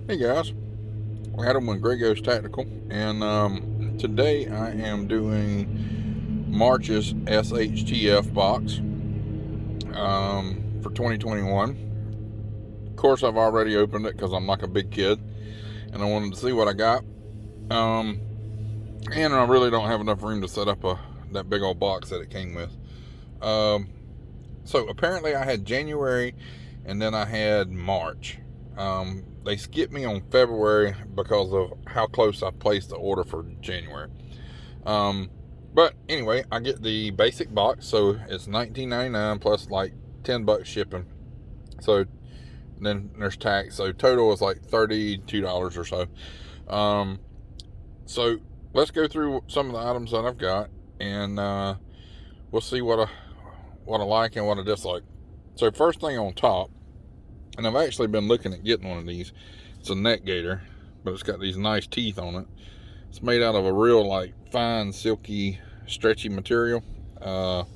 Hey guys, Adam with Grego's Tactical, and today I am doing March's Shtf box for 2021. Of course, I've already opened it because I'm like a big kid, and I wanted to see what I got. And I really don't have enough room to set up that big old box that it came with. So apparently I had January, and then I had March. They skipped me on February because of how close I placed the order for January. But anyway, I get the basic box, so it's $19.99 plus like $10 shipping. So then there's tax, so total is like $32 or so. So let's go through some of the items that I've got, and we'll see what I like and what I dislike. So first thing on top, and I've actually been looking at getting one of these. It's a neck gaiter, but it's got these nice teeth on it. It's made out of a real like fine, silky, stretchy material. I've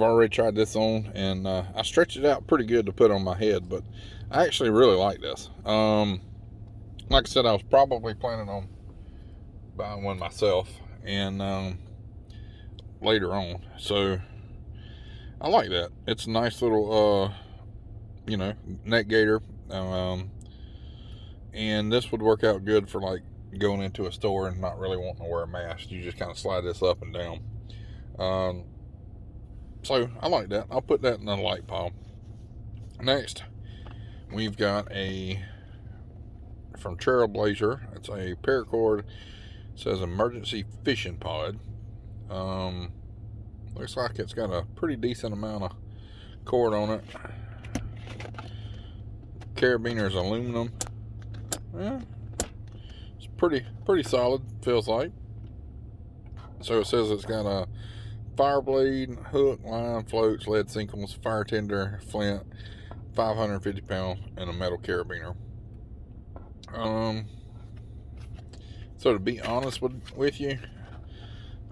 already tried this on, and I stretched it out pretty good to put on my head, but I actually really like this. Like I said, I was probably planning on buying one myself, and later on. So I like that. It's a nice little neck gaiter, and this would work out good for like going into a store and not really wanting to wear a mask. You just kind of slide this up and down. So I like that. I'll put that in the light pile. Next, we've got from Trailblazer. It's a paracord. It says emergency fishing pod. Looks like it's got a pretty decent amount of cord on it. Carabiner's aluminum. Yeah, it's pretty solid, feels like. So it says it's got a fire blade, hook, line, floats, lead sinkles, fire tender, flint, 550 pounds, and a metal carabiner. So to be honest with you,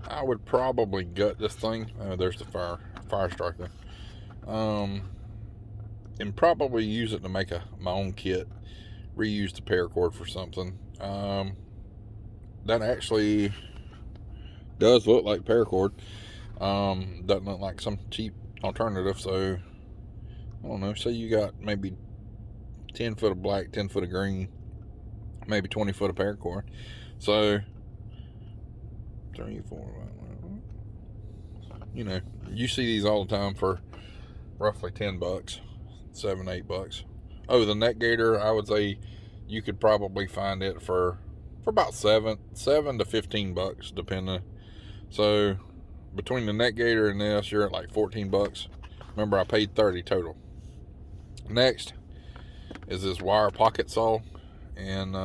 I would probably gut this thing. There's the fire striker. And probably use it to make my own kit. Reuse the paracord for something. That actually does look like paracord. Doesn't look like some cheap alternative. So I don't know. Say you got maybe 10 foot of black, 10 foot of green, maybe 20 foot of paracord. So 3, 4, you see these all the time for roughly $10, $7, $8. Oh, the neck gaiter, I would say you could probably find it for about $7 to $15, depending. So between the neck gaiter and this, you're at like $14. Remember, I paid $30 total. Next is this wire pocket saw, and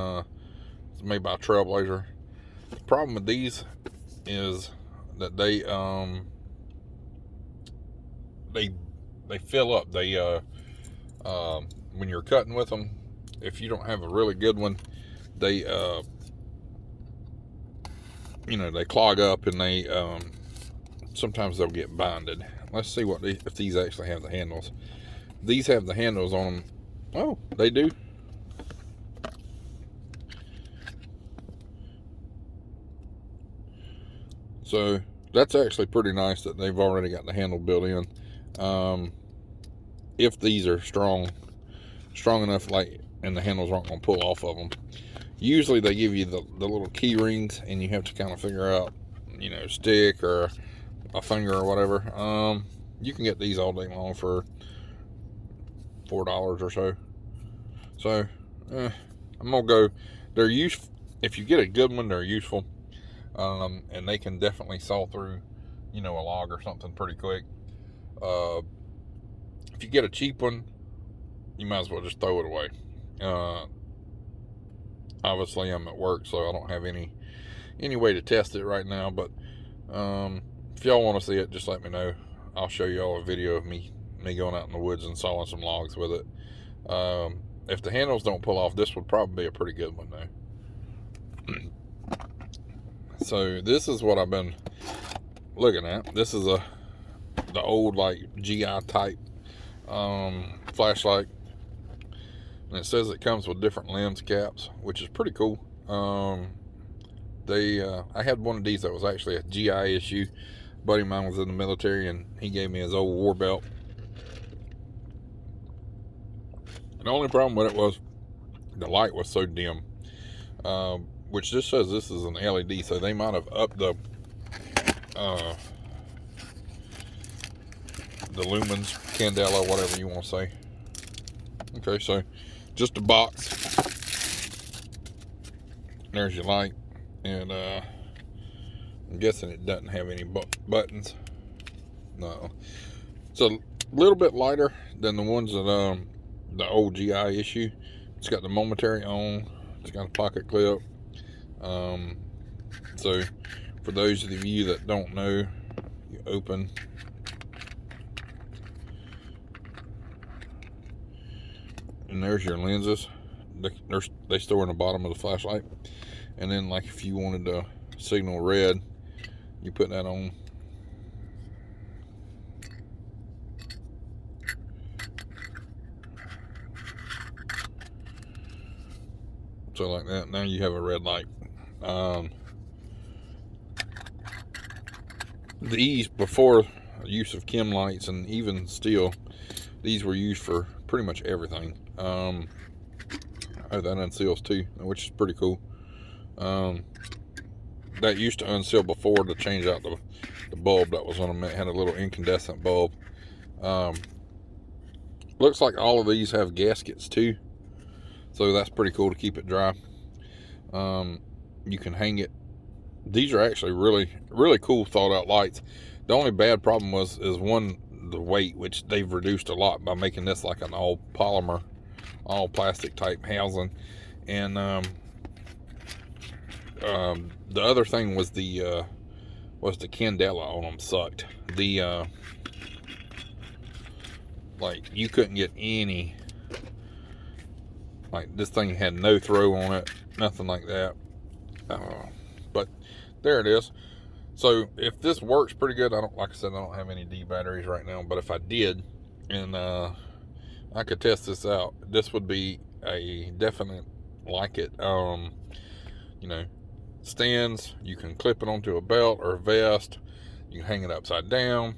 it's made by Trailblazer. The problem with these is that they fill up. When you're cutting with them, if you don't have a really good one, they they clog up, and they sometimes they'll get binded. Let's see if these actually have the handles. These have the handles on them. Oh, they do. So that's actually pretty nice that they've already got the handle built in. If these are strong enough, like, and the handles aren't going to pull off of them. Usually they give you the little key rings, and you have to kind of figure out, stick or a finger or whatever. You can get these all day long for $4 or so. So I'm gonna go. They're useful if you get a good one. They're useful, and they can definitely saw through, a log or something pretty quick. If you get a cheap one, you might as well just throw it away. Obviously, I'm at work, so I don't have any way to test it right now. But if y'all want to see it, just let me know. I'll show y'all a video of me going out in the woods and sawing some logs with it. If the handles don't pull off, this would probably be a pretty good one, though. So this is what I've been looking at. This is the old like GI type flashlight. And it says it comes with different lens caps, which is pretty cool. I had one of these that was actually a GI issue. A buddy of mine was in the military, and he gave me his old war belt. The only problem with it was the light was so dim, which just says this is an LED, so they might have upped the lumens, candela, whatever you want to say. Okay, so just a box. There's your light, and I'm guessing it doesn't have any buttons. No, it's a little bit lighter than the ones that the old GI issue. It's got the momentary on. It's got a pocket clip. So for those of you that don't know, you open. And there's your lenses. They store in the bottom of the flashlight. And then, like, if you wanted to signal red, you put that on. So like that, now you have a red light. These, before use of chem lights, and even still, these were used for pretty much everything. Oh, that unseals too, which is pretty cool. That used to unseal before to change out the bulb that was on them. It had a little incandescent bulb. Looks like all of these have gaskets too, so that's pretty cool to keep it dry. You can hang it. These are actually really cool, thought out lights. The only bad problem is one, the weight, which they've reduced a lot by making this like an all polymer, all plastic type housing. And the other thing was the candela on them sucked. Like, you couldn't get any, like, this thing had no throw on it, nothing like that. But there it is. So if this works pretty good, like I said, I don't have any D batteries right now, but if I did, and I could test this out, this would be a definite like it. You know, stands, you can clip it onto a belt or a vest, you can hang it upside down.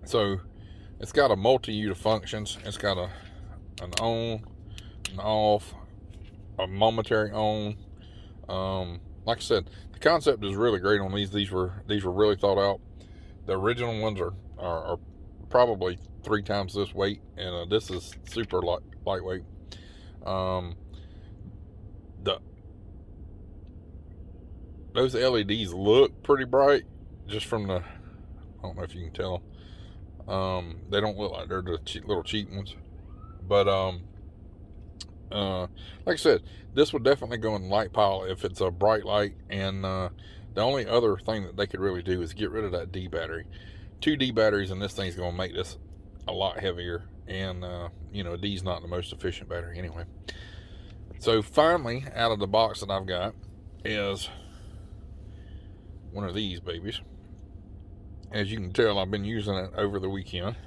So it's got a multitude of functions. It's got an on, an off, a momentary on. Like I said, the concept is really great on these. These were really thought out. The original ones are probably 3 times this weight, and this is super lightweight. Those LEDs look pretty bright, just from the, I don't know if you can tell. They don't look like they're the little cheap ones, but like I said, this would definitely go in the light pile if it's a bright light. And the only other thing that they could really do is get rid of that D battery. 2 D batteries, and this thing's going to make this a lot heavier. And you know, D's not the most efficient battery anyway. So finally, out of the box that I've got is one of these babies. As you can tell, I've been using it over the weekend.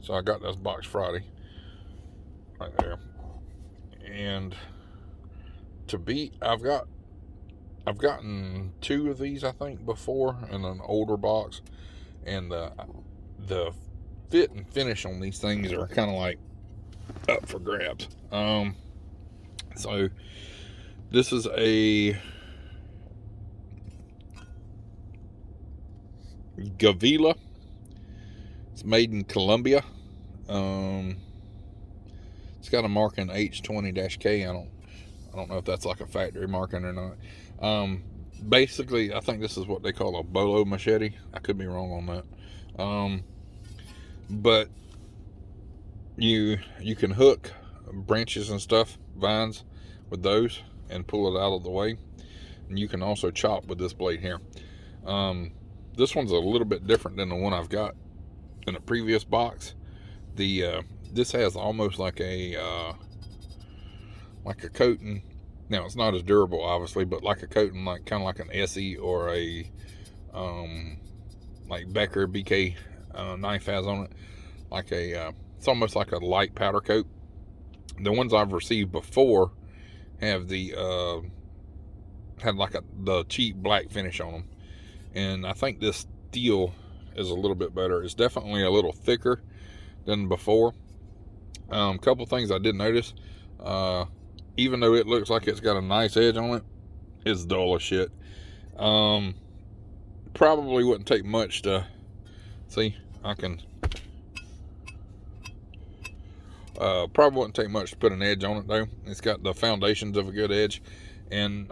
So I got this box Friday, right there. And I've gotten 2 of these, I think, before, in an older box, and the fit and finish on these things are kind of like up for grabs. So this is a Gavila. It's made in Colombia. It's got a marking H20-K. I don't know if that's like a factory marking or not. Basically, I think this is what they call a bolo machete. I could be wrong on that. But you can hook branches and stuff, vines, with those and pull it out of the way. And you can also chop with this blade here. This one's a little bit different than the one I've got in the previous box. This has almost like a coating. Now, it's not as durable, obviously, but like a coating, like kind of like an SE or a like Becker BK knife has on it, like a it's almost like a light powder coat. The ones I've received before have the had like the cheap black finish on them, and I think this steel is a little bit better. It's definitely a little thicker than before. Couple things I did notice, even though it looks like it's got a nice edge on it, it's dull as shit. Probably wouldn't take much to see. Probably wouldn't take much to put an edge on it though. It's got the foundations of a good edge, and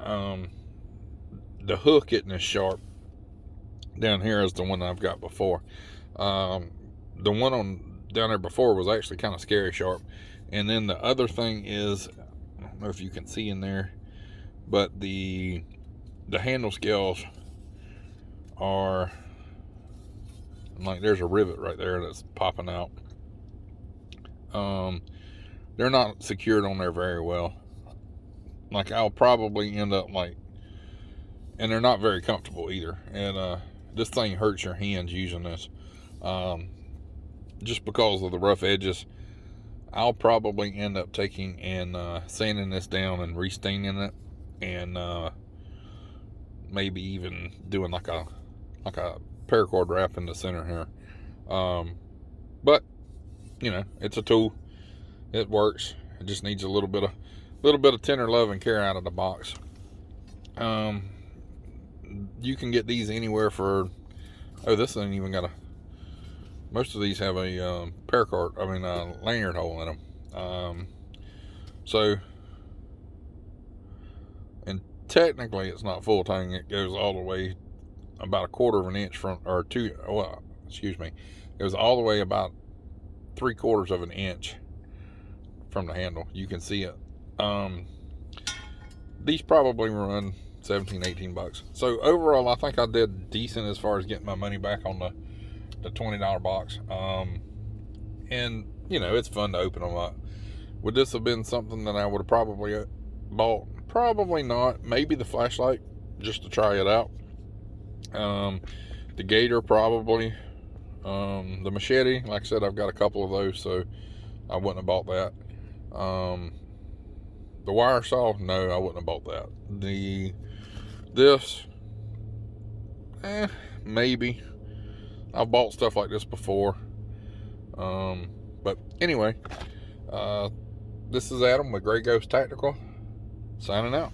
the hook isn't as sharp down here as the one I've got before. The one on down there before was actually kind of scary sharp. And then the other thing is, I don't know if you can see in there, but the handle scales are like, there's a rivet right there that's popping out. They're not secured on there very well. Like, I'll probably end up like, and they're not very comfortable either. And this thing hurts your hands using this, just because of the rough edges. I'll probably end up taking and sanding this down and restaining it, and maybe even doing like a paracord wrap in the center here. But you know, it's a tool. It works. It just needs a little bit of tender love and care out of the box. You can get these anywhere for, this ain't even got most of these have a lanyard hole in them. So, and technically it's not full tang. It goes all the way about 1/4 of an inch it goes all the way about 3/4 of an inch from the handle. You can see it. These probably run $17-18. So overall, I think I did decent as far as getting my money back on the $20 box. And you know, it's fun to open them up. Would this have been something that I would have probably bought? Probably not. Maybe the flashlight, just to try it out. The Gaiter, probably. The machete, like I said, I've got a couple of those, so I wouldn't have bought that. The wire saw, no, I wouldn't have bought that. This, maybe. I've bought stuff like this before. But anyway, this is Adam with Grey Ghost Tactical, signing out.